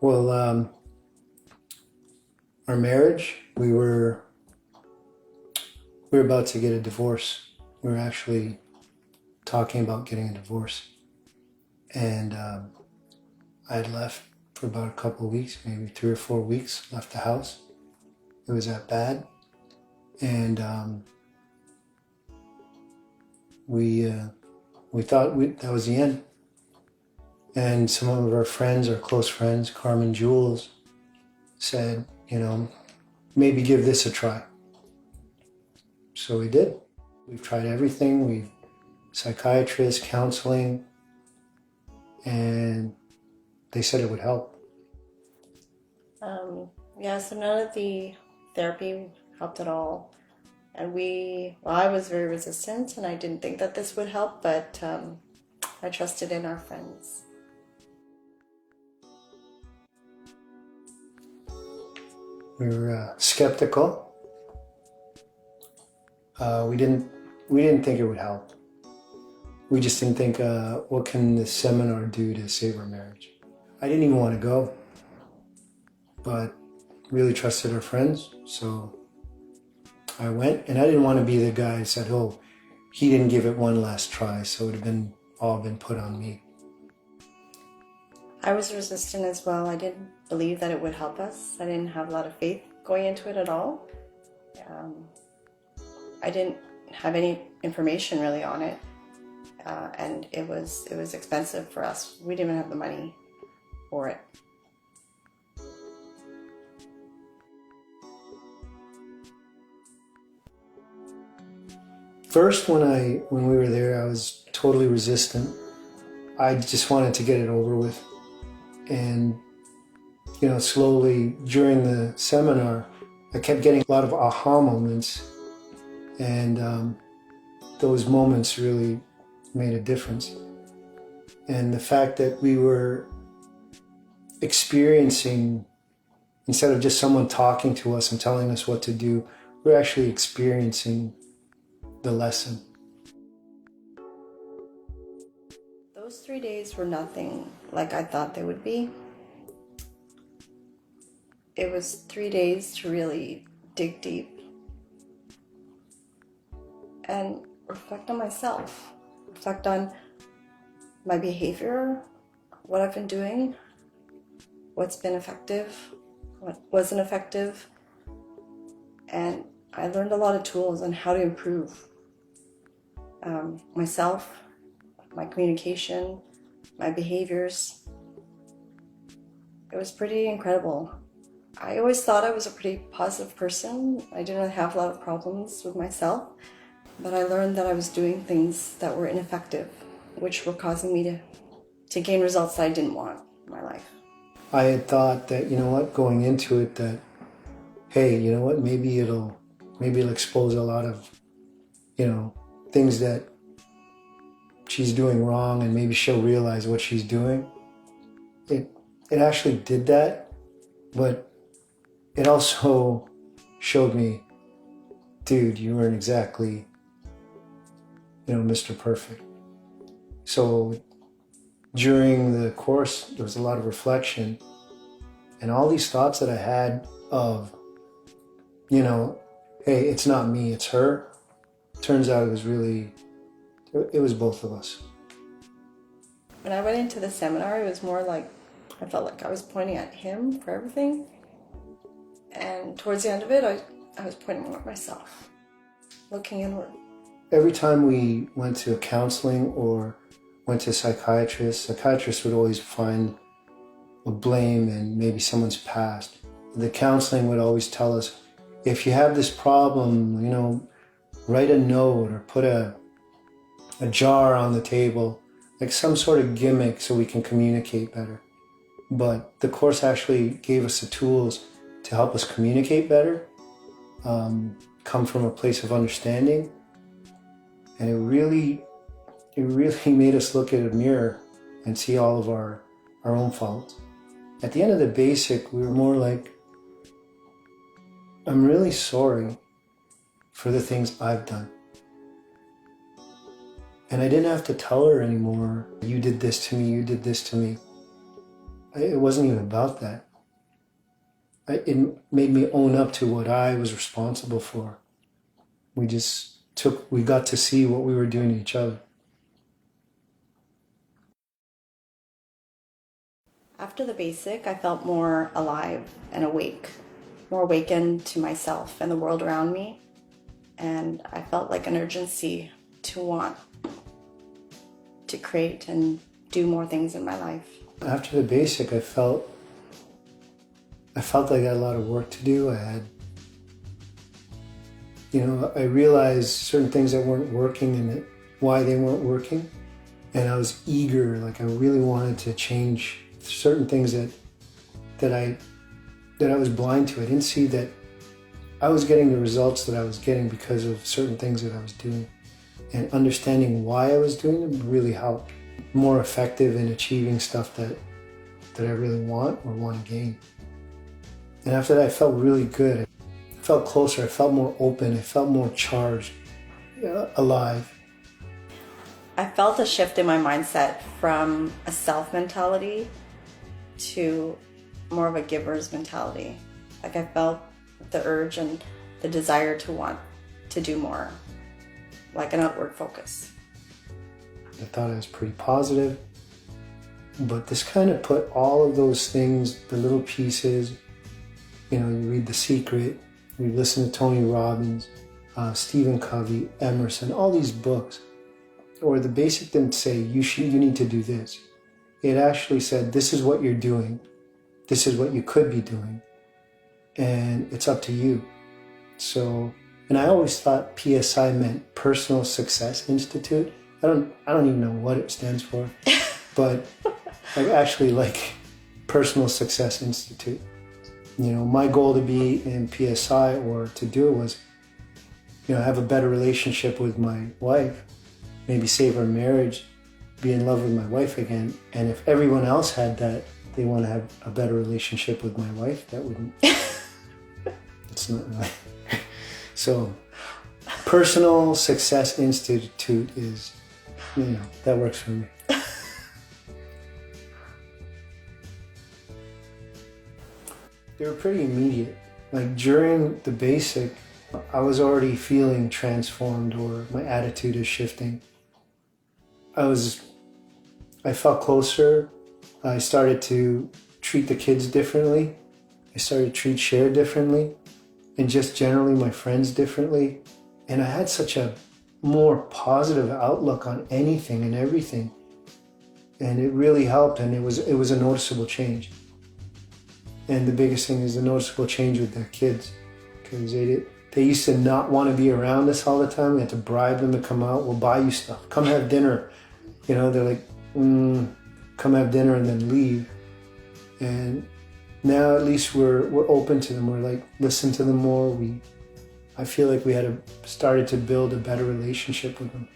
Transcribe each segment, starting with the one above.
Well, our marriage, we were about to get a divorce. We were actually talking about getting a divorce, and I had left for about a couple of weeks, maybe 3 or 4 weeks. Left the house. It was that bad, and we we thought that was the end. And some of our friends, our close friends, Carmen Jules, said, maybe give this a try. So we did. We've tried everything. We've psychiatrists, counseling, and they said it would help. Yeah, so none of the therapy helped at all. And I was very resistant and I didn't think that this would help, but I trusted in our friends. We were skeptical. We didn't think it would help. We just didn't think, what can this seminar do to save our marriage? I didn't even want to go, but really trusted our friends, so I went. And I didn't want to be the guy who said, "Oh, he didn't give it one last try," so it would have been all been put on me. I was resistant as well. I didn't believe that it would help us. I didn't have a lot of faith going into it at all. Um, I didn't have any information really on it, and it was expensive for us. We didn't even have the money for it. First, when we were there, I was totally resistant. I just wanted to get it over with, and slowly during the seminar, I kept getting a lot of aha moments, and those moments really made a difference. And the fact that we were experiencing, instead of just someone talking to us and telling us what to do, we're actually experiencing the lesson. Those 3 days were nothing like I thought they would be. It was 3 days to really dig deep and reflect on myself, reflect on my behavior, what I've been doing, what's been effective, what wasn't effective, and I learned a lot of tools on how to improve myself, my communication, my behaviors. It was pretty incredible. I always thought I was a pretty positive person. I didn't have a lot of problems with myself, but I learned that I was doing things that were ineffective, which were causing me to gain results that I didn't want in my life. I had thought that, going into it, that, hey, maybe it'll expose a lot of, things that she's doing wrong, and maybe she'll realize what she's doing. It actually did that, but it also showed me, dude, you weren't exactly, Mr. Perfect. So during the course, there was a lot of reflection, and all these thoughts that I had of, hey, it's not me, it's her. Turns out it was both of us. When I went into the seminar, it was more like I felt like I was pointing at him for everything. And towards the end of it, I was pointing more at myself, looking inward. Every time we went to a counseling or went to a psychiatrists would always find a blame in maybe someone's past. The counseling would always tell us, if you have this problem, write a note or put a jar on the table, like some sort of gimmick so we can communicate better. But the course actually gave us the tools to help us communicate better, come from a place of understanding. And it really made us look at a mirror and see all of our own faults. At the end of the basic, we were more like, I'm really sorry for the things I've done. And I didn't have to tell her anymore, you did this to me, you did this to me. It wasn't even about that. It made me own up to what I was responsible for. We got to see what we were doing to each other. After the basic, I felt more alive and awake, more awakened to myself and the world around me. And I felt like an urgency to want to create and do more things in my life. After the basic, I felt like I had a lot of work to do. I realized certain things that weren't working and why they weren't working. And I was eager, like I really wanted to change certain things that I was blind to. I didn't see that I was getting the results that I was getting because of certain things that I was doing. And understanding why I was doing them really helped. More effective in achieving stuff that I really want or want to gain. And after that, I felt really good. I felt closer, I felt more open, I felt more charged, alive. I felt a shift in my mindset from a self mentality to more of a giver's mentality. Like I felt the urge and the desire to want to do more, like an outward focus. I thought I was pretty positive, but this kind of put all of those things, the little pieces, you read The Secret, you listen to Tony Robbins, Stephen Covey, Emerson, all these books, or the basic didn't say, you need to do this. It actually said, this is what you're doing. This is what you could be doing. And it's up to you. So, and I always thought PSI meant Personal Success Institute. I don't even know what it stands for, but I actually like Personal Success Institute. My goal to be in PSI or to do it was, have a better relationship with my wife, maybe save our marriage, be in love with my wife again. And if everyone else had that, they want to have a better relationship with my wife, that wouldn't, it's not right. So Personal Success Institute is, that works for me. They were pretty immediate. Like during the basic, I was already feeling transformed, or my attitude is shifting. I felt closer. I started to treat the kids differently. I started to treat Cher differently, and just generally my friends differently. And I had such a more positive outlook on anything and everything. And it really helped, and it was a noticeable change. And the biggest thing is the noticeable change with their kids, because they used to not want to be around us all the time. We had to bribe them to come out. We'll buy you stuff. Come have dinner. They're like, come have dinner and then leave. And now at least we're open to them. We're like, listen to them more. I feel like we started to build a better relationship with them.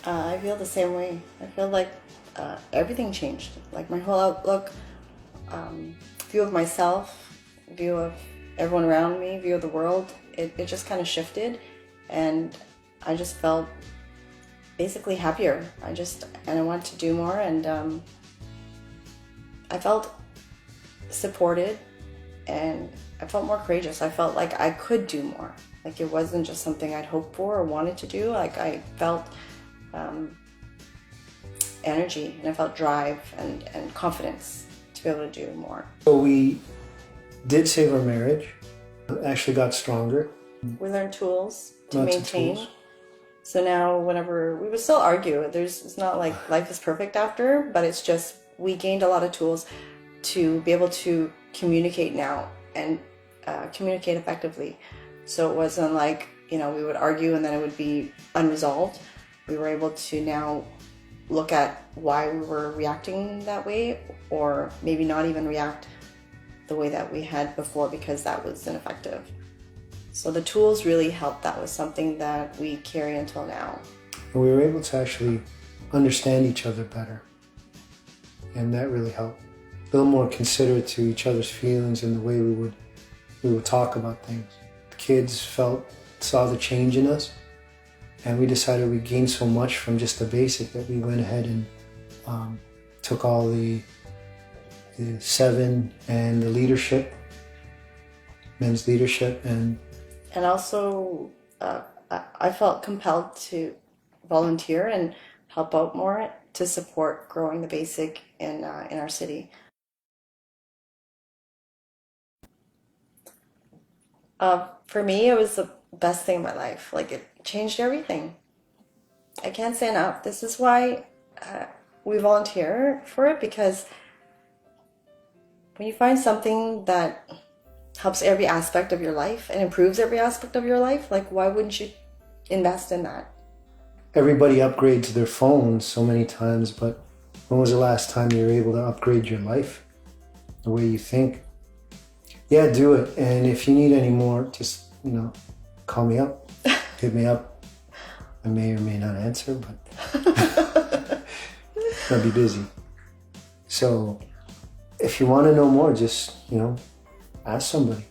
I feel the same way. I feel like everything changed. Like my whole outlook, view of myself, view of everyone around me, view of the world, it just kind of shifted, and I just felt basically happier. And I wanted to do more, and I felt supported, and I felt more courageous. I felt like I could do more. Like it wasn't just something I'd hoped for or wanted to do. Like I felt energy, and I felt drive and confidence to be able to do more. So we did save our marriage, actually got stronger. We learned tools to Lots of maintain. tools. So now whenever, we would still argue, it's not like life is perfect after, but it's just, we gained a lot of tools to be able to communicate now and communicate effectively. So it wasn't like, we would argue and then it would be unresolved. We were able to now look at why we were reacting that way, or maybe not even react the way that we had before because that was ineffective. So the tools really helped. That was something that we carry until now. And we were able to actually understand each other better. And that really helped. A little more considerate to each other's feelings and the way we would talk about things. The kids saw the change in us, and we decided we gained so much from just the basic that we went ahead and took all the the 7 and the leadership, men's leadership, and also I felt compelled to volunteer and help out more to support growing the basic in our city. For me, it was the best thing in my life. Like, it changed everything. I can't say enough. This is why we volunteer for it, because when you find something that helps every aspect of your life and improves every aspect of your life, like, why wouldn't you invest in that? everybody upgrades their phones so many times, but when was the last time you were able to upgrade your life, the way you think? Yeah, do it. And if you need any more, just, call me up, hit me up. I may or may not answer, but I'll be busy. So if you want to know more, just, ask somebody.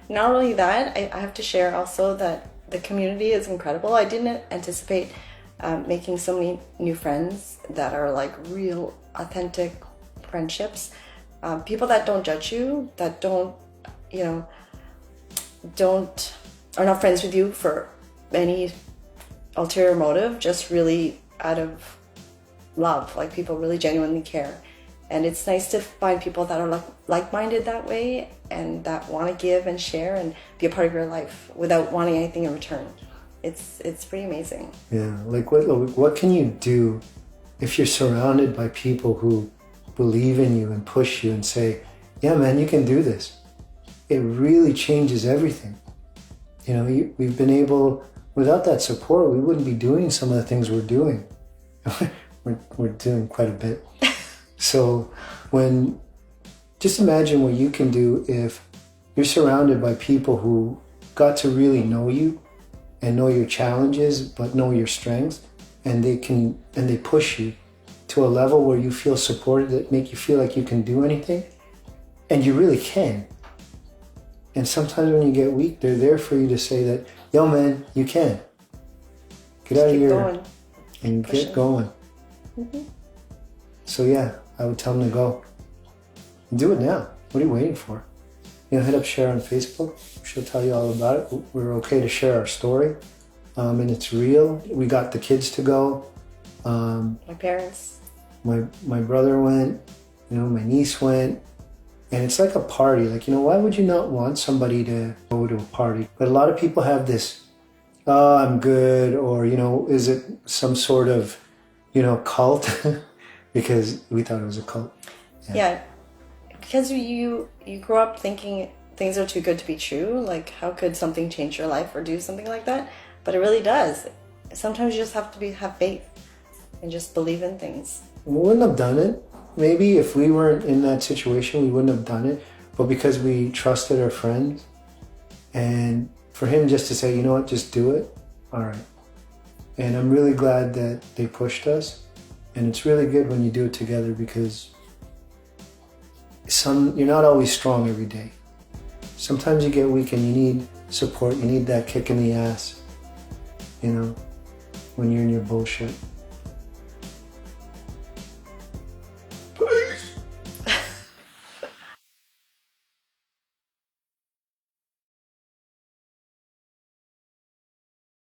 Not only that, I have to share also that the community is incredible. I didn't anticipate making so many new friends that are like real, authentic friendships. People that don't judge you, that don't are not friends with you for any ulterior motive, just really out of love. Like, people really genuinely care. And it's nice to find people that are like-minded that way, and that want to give and share and be a part of your life without wanting anything in return. It's pretty amazing. Yeah, like what can you do if you're surrounded by people who believe in you and push you and say, yeah, man, you can do this? It really changes everything. We've been able, without that support, we wouldn't be doing some of the things we're doing. we're doing quite a bit. So just imagine what you can do if you're surrounded by people who got to really know you and know your challenges, but know your strengths, and they push you to a level where you feel supported, that make you feel like you can do anything, and you really can. And sometimes when you get weak, they're there for you to say that, yo, man, you can. Get out of here Going. and Pushing. Get going. Mm-hmm. So yeah, I would tell them to go. Do it now. What are you waiting for? Hit up Cher on Facebook. She'll tell you all about it. We're okay to share our story. And it's real. We got the kids to go. My parents. My brother went. My niece went. And it's like a party. Like, why would you not want somebody to go to a party? But a lot of people have this, oh, I'm good. Or, is it some sort of, cult? Because we thought it was a cult. Yeah. Because you grow up thinking things are too good to be true. Like, how could something change your life or do something like that? But it really does. Sometimes you just have to have faith and just believe in things. We wouldn't have done it. Maybe if we weren't in that situation, we wouldn't have done it. But because we trusted our friends, and for him just to say, you know what, just do it. All right. And I'm really glad that they pushed us. And it's really good when you do it together, because you're not always strong every day. Sometimes you get weak and you need support. You need that kick in the ass, when you're in your bullshit.